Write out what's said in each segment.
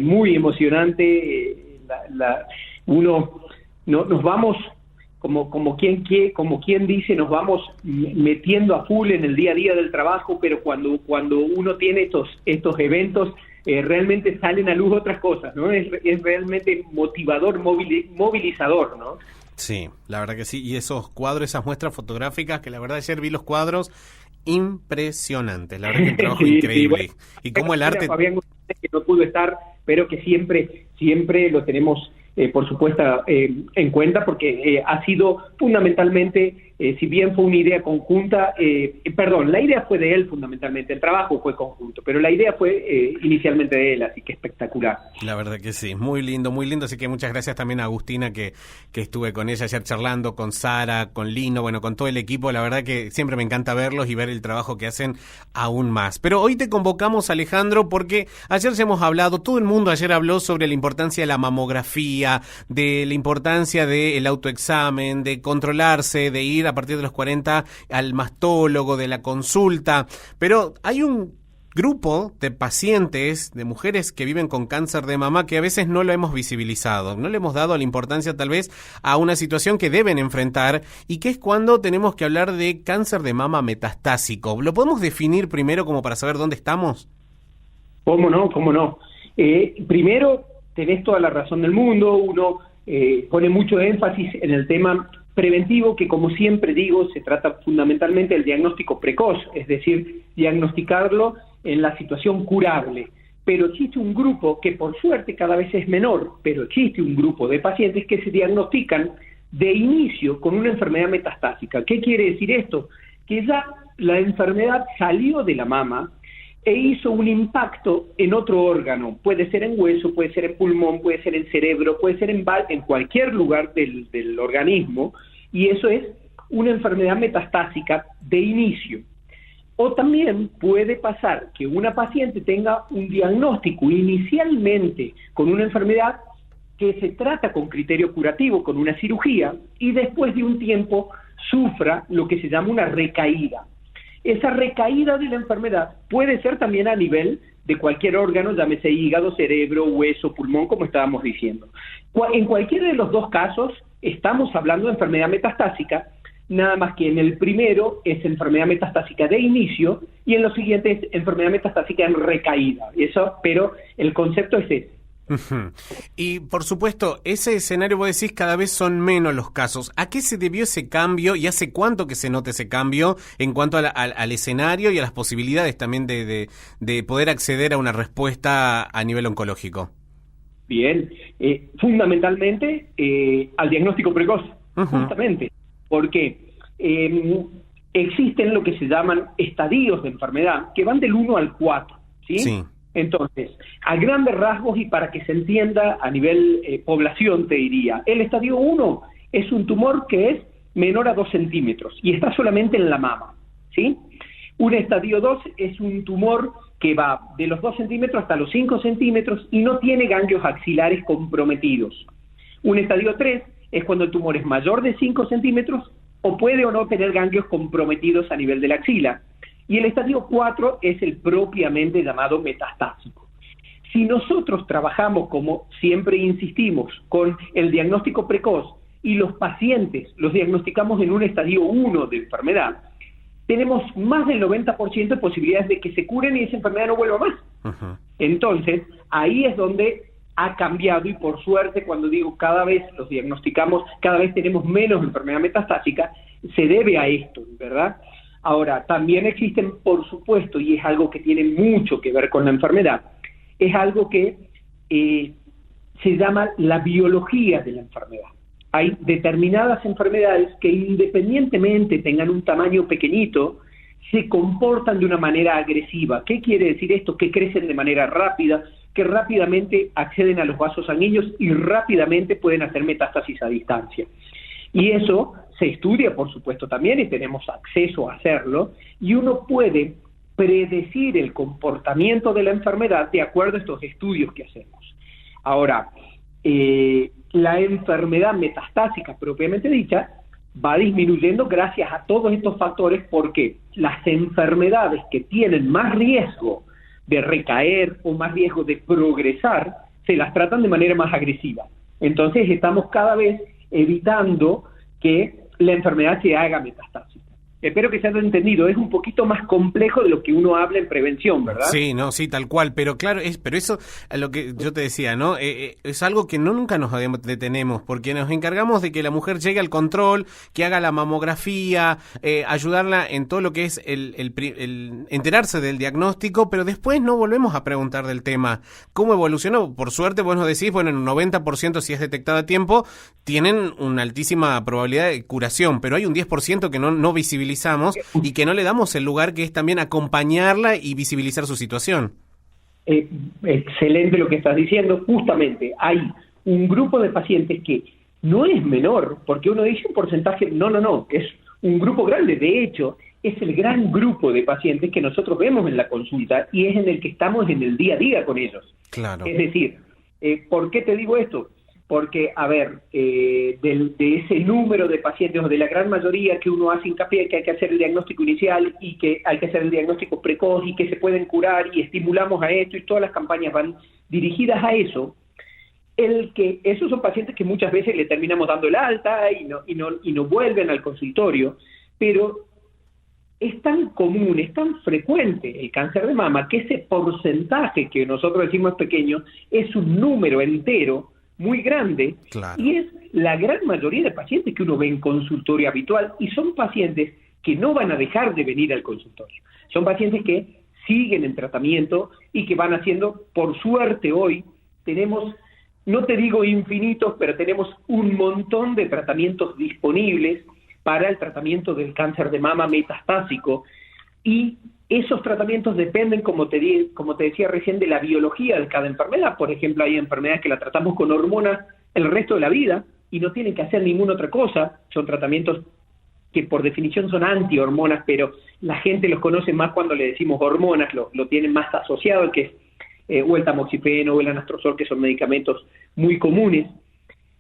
muy emocionante. Uno nos vamos, como quien dice, nos vamos metiendo a full en el día a día del trabajo, pero cuando uno tiene estos eventos, realmente salen a luz otras cosas, ¿no? Es realmente motivador, movilizador, ¿no? Sí, la verdad que sí. Y esos cuadros, esas muestras fotográficas, que la verdad ayer vi los cuadros, impresionantes. La verdad que un trabajo sí, increíble. Sí, bueno, Y cómo el arte... Fabián, que no pudo estar, pero que siempre lo tenemos, por supuesto, en cuenta, porque ha sido fundamentalmente, si bien fue una idea conjunta, la idea fue de él fundamentalmente, el trabajo fue conjunto, pero la idea fue inicialmente de él, así que espectacular. La verdad que sí, muy lindo, así que muchas gracias también a Agustina, que estuve con ella ayer charlando, con Sara, con Lino, bueno, con todo el equipo. La verdad que siempre me encanta verlos y ver el trabajo que hacen aún más. Pero hoy te convocamos, Alejandro, porque ayer ya hemos hablado, todo el mundo ayer habló sobre la importancia de la mamografía, de la importancia del autoexamen, de controlarse, de ir a partir de los 40 al mastólogo, de la consulta, pero hay un grupo de pacientes, de mujeres que viven con cáncer de mama, que a veces no lo hemos visibilizado, no le hemos dado la importancia tal vez a una situación que deben enfrentar, y que es cuando tenemos que hablar de cáncer de mama metastásico. ¿Lo podemos definir primero como para saber dónde estamos? ¿Cómo no? Primero, tenés toda la razón del mundo. Uno pone mucho énfasis en el tema preventivo, que, como siempre digo, se trata fundamentalmente del diagnóstico precoz, es decir, diagnosticarlo en la situación curable. Pero existe un grupo que, por suerte, cada vez es menor, pero existe un grupo de pacientes que se diagnostican de inicio con una enfermedad metastásica. ¿Qué quiere decir esto? Que ya la enfermedad salió de la mama e hizo un impacto en otro órgano. Puede ser en hueso, puede ser en pulmón, puede ser en cerebro, puede ser en cualquier lugar del organismo, y eso es una enfermedad metastásica de inicio. O también puede pasar que una paciente tenga un diagnóstico inicialmente con una enfermedad que se trata con criterio curativo, con una cirugía, y después de un tiempo sufra lo que se llama una recaída. Esa recaída de la enfermedad puede ser también a nivel de cualquier órgano, llámese hígado, cerebro, hueso, pulmón, como estábamos diciendo. En cualquiera de los dos casos estamos hablando de enfermedad metastásica, nada más que en el primero es enfermedad metastásica de inicio y en los siguientes es enfermedad metastásica en recaída. Pero el concepto es ese. Uh-huh. Y por supuesto, ese escenario, vos decís, cada vez son menos los casos. ¿A qué se debió ese cambio y hace cuánto que se nota ese cambio en cuanto al escenario y a las posibilidades también de poder acceder a una respuesta a nivel oncológico? Bien, fundamentalmente al diagnóstico precoz, uh-huh. Justamente, porque existen lo que se llaman estadios de enfermedad que van del 1 al 4, ¿sí? Sí. Entonces, a grandes rasgos y para que se entienda a nivel población, te diría, el estadio 1 es un tumor que es menor a 2 centímetros y está solamente en la mama, ¿sí? Un estadio 2 es un tumor que va de los 2 centímetros hasta los 5 centímetros y no tiene ganglios axilares comprometidos. Un estadio 3 es cuando el tumor es mayor de 5 centímetros o puede o no tener ganglios comprometidos a nivel de la axila. Y el estadio 4 es el propiamente llamado metastásico. Si nosotros trabajamos, como siempre insistimos, con el diagnóstico precoz y los pacientes los diagnosticamos en un estadio 1 de enfermedad, tenemos más del 90% de posibilidades de que se curen y esa enfermedad no vuelva más. Uh-huh. Entonces, ahí es donde ha cambiado, y por suerte, cuando digo cada vez los diagnosticamos, cada vez tenemos menos enfermedad metastásica, se debe a esto, ¿verdad? Ahora, también existen, por supuesto, y es algo que tiene mucho que ver con la enfermedad, es algo que se llama la biología de la enfermedad. Hay determinadas enfermedades que, independientemente tengan un tamaño pequeñito, se comportan de una manera agresiva. ¿Qué quiere decir esto? Que crecen de manera rápida, que rápidamente acceden a los vasos sanguíneos y rápidamente pueden hacer metástasis a distancia. Y eso se estudia, por supuesto, también, y tenemos acceso a hacerlo, y uno puede predecir el comportamiento de la enfermedad de acuerdo a estos estudios que hacemos. Ahora, la enfermedad metastásica propiamente dicha va disminuyendo gracias a todos estos factores, porque las enfermedades que tienen más riesgo de recaer o más riesgo de progresar, se las tratan de manera más agresiva. Entonces estamos cada vez evitando que la enfermedad se haga metastásica. Espero que se haya entendido, es un poquito más complejo de lo que uno habla en prevención, ¿verdad? Sí, no, sí, tal cual, pero claro, pero eso, a lo que yo te decía, ¿no? Es algo que nunca nos detenemos, porque nos encargamos de que la mujer llegue al control, que haga la mamografía, ayudarla en todo lo que es el enterarse del diagnóstico, pero después no volvemos a preguntar del tema, ¿cómo evolucionó? Por suerte vos nos decís, bueno, en un 90% si es detectado a tiempo, tienen una altísima probabilidad de curación, pero hay un 10% que no visibilizamos y que no le damos el lugar que es también acompañarla y visibilizar su situación. Excelente lo que estás diciendo. Justamente hay un grupo de pacientes que no es menor, porque uno dice un porcentaje, no, es un grupo grande. De hecho, es el gran grupo de pacientes que nosotros vemos en la consulta y es en el que estamos en el día a día con ellos. Claro. Es decir, ¿por qué te digo esto? Porque, a ver, de ese número de pacientes, o de la gran mayoría que uno hace hincapié que hay que hacer el diagnóstico inicial y que hay que hacer el diagnóstico precoz y que se pueden curar y estimulamos a esto y todas las campañas van dirigidas a eso, esos son pacientes que muchas veces le terminamos dando el alta y no vuelven al consultorio, pero es tan común, es tan frecuente el cáncer de mama que ese porcentaje que nosotros decimos es pequeño es un número entero muy grande, claro. Y es la gran mayoría de pacientes que uno ve en consultorio habitual y son pacientes que no van a dejar de venir al consultorio. Son pacientes que siguen en tratamiento y que van haciendo, por suerte hoy, tenemos, no te digo infinitos, pero tenemos un montón de tratamientos disponibles para el tratamiento del cáncer de mama metastásico y esos tratamientos dependen, como te decía recién, de la biología de cada enfermedad. Por ejemplo, hay enfermedades que la tratamos con hormonas el resto de la vida y no tienen que hacer ninguna otra cosa. Son tratamientos que por definición son antihormonas, pero la gente los conoce más cuando le decimos hormonas, lo tienen más asociado, que es o el tamoxifeno o el anastrozol, que son medicamentos muy comunes.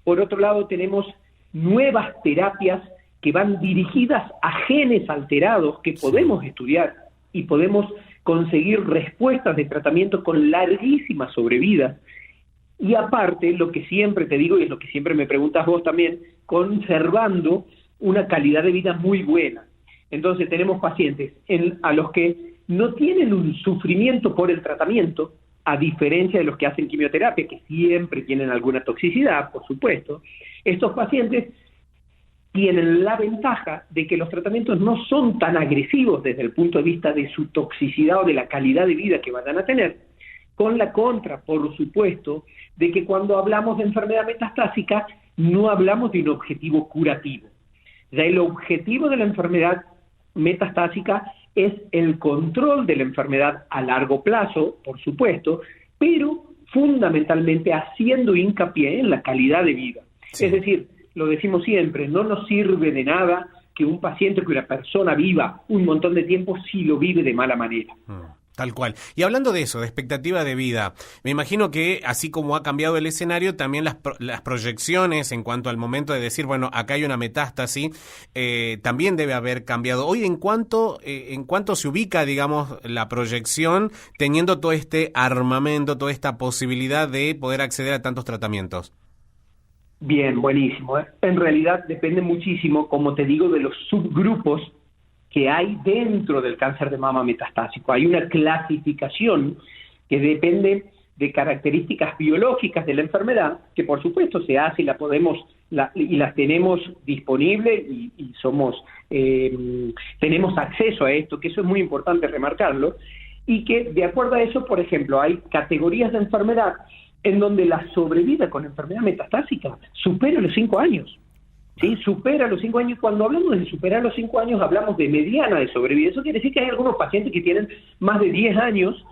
Por otro lado, tenemos nuevas terapias que van dirigidas a genes alterados que podemos estudiar y podemos conseguir respuestas de tratamiento con larguísimas sobrevidas. Y aparte, lo que siempre te digo, y es lo que siempre me preguntas vos también, conservando una calidad de vida muy buena. Entonces tenemos pacientes a los que no tienen un sufrimiento por el tratamiento, a diferencia de los que hacen quimioterapia, que siempre tienen alguna toxicidad, por supuesto. Estos pacientes tienen la ventaja de que los tratamientos no son tan agresivos desde el punto de vista de su toxicidad o de la calidad de vida que vayan a tener, con la contra, por supuesto, de que cuando hablamos de enfermedad metastásica no hablamos de un objetivo curativo. Ya el objetivo de la enfermedad metastásica es el control de la enfermedad a largo plazo, por supuesto, pero fundamentalmente haciendo hincapié en la calidad de vida. Sí. Es decir, lo decimos siempre, no nos sirve de nada que un paciente, que una persona viva un montón de tiempo si lo vive de mala manera. Tal cual. Y hablando de eso, de expectativa de vida, me imagino que así como ha cambiado el escenario, también las proyecciones en cuanto al momento de decir, bueno, acá hay una metástasis, también debe haber cambiado. Hoy, ¿en cuánto se ubica, digamos, la proyección teniendo todo este armamento, toda esta posibilidad de poder acceder a tantos tratamientos? Bien, buenísimo. En realidad depende muchísimo, como te digo, de los subgrupos que hay dentro del cáncer de mama metastásico. Hay una clasificación que depende de características biológicas de la enfermedad, que por supuesto se hace y las tenemos disponibles y tenemos acceso a esto, que eso es muy importante remarcarlo, y que de acuerdo a eso, por ejemplo, hay categorías de enfermedad en donde la sobrevida con enfermedad metastásica supera los 5 años. ¿Sí? Supera los 5 años. Cuando hablamos de superar los 5 años, hablamos de mediana de sobrevida. Eso quiere decir que hay algunos pacientes que tienen más de 10 años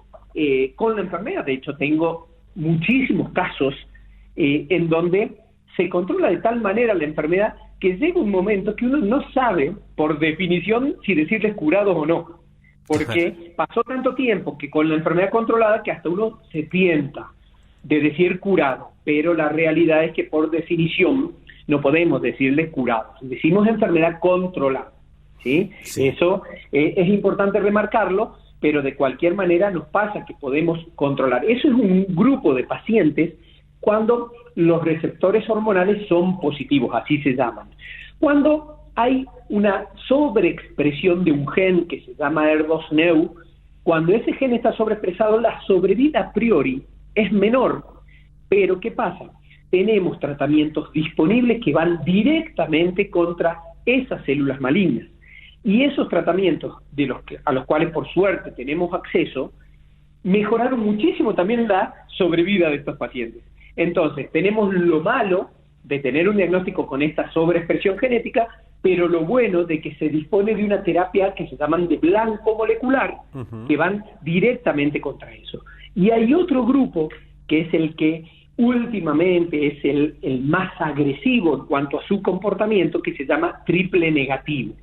con la enfermedad. De hecho, tengo muchísimos casos en donde se controla de tal manera la enfermedad que llega un momento que uno no sabe, por definición, si decirles curados o no. Porque pasó tanto tiempo que con la enfermedad controlada que hasta uno se tienta de decir curado, pero la realidad es que por definición no podemos decirles curados, decimos enfermedad controlada, ¿sí? Sí. Eso es importante remarcarlo, pero de cualquier manera nos pasa que podemos controlar. Eso es un grupo de pacientes cuando los receptores hormonales son positivos, así se llaman. Cuando hay una sobreexpresión de un gen que se llama HER2/neu, cuando ese gen está sobreexpresado, la sobrevida a priori es menor. Pero ¿qué pasa? Tenemos tratamientos disponibles que van directamente contra esas células malignas. Y esos tratamientos a los cuales por suerte tenemos acceso, mejoraron muchísimo también la sobrevida de estos pacientes. Entonces, tenemos lo malo de tener un diagnóstico con esta sobreexpresión genética, pero lo bueno de que se dispone de una terapia que se llaman de blanco molecular, que van directamente contra eso. Y hay otro grupo que es el que últimamente es el más agresivo en cuanto a su comportamiento, que se llama triple negativo.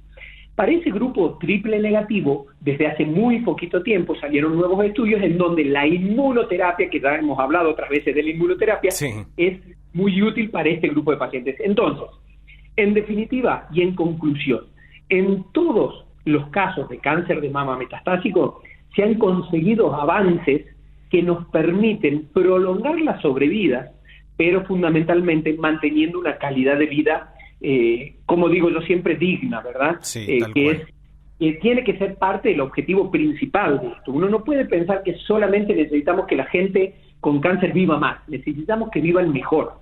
Para ese grupo triple negativo, desde hace muy poquito tiempo salieron nuevos estudios en donde la inmunoterapia, que ya hemos hablado otras veces de la inmunoterapia, sí, es muy útil para este grupo de pacientes. Entonces, en definitiva y en conclusión, en todos los casos de cáncer de mama metastásico se han conseguido avances que nos permiten prolongar la sobrevida, pero fundamentalmente manteniendo una calidad de vida, como digo yo siempre, digna, ¿verdad? Sí, que tiene que ser parte del objetivo principal de esto. Uno no puede pensar que solamente necesitamos que la gente con cáncer viva más, necesitamos que vivan mejor.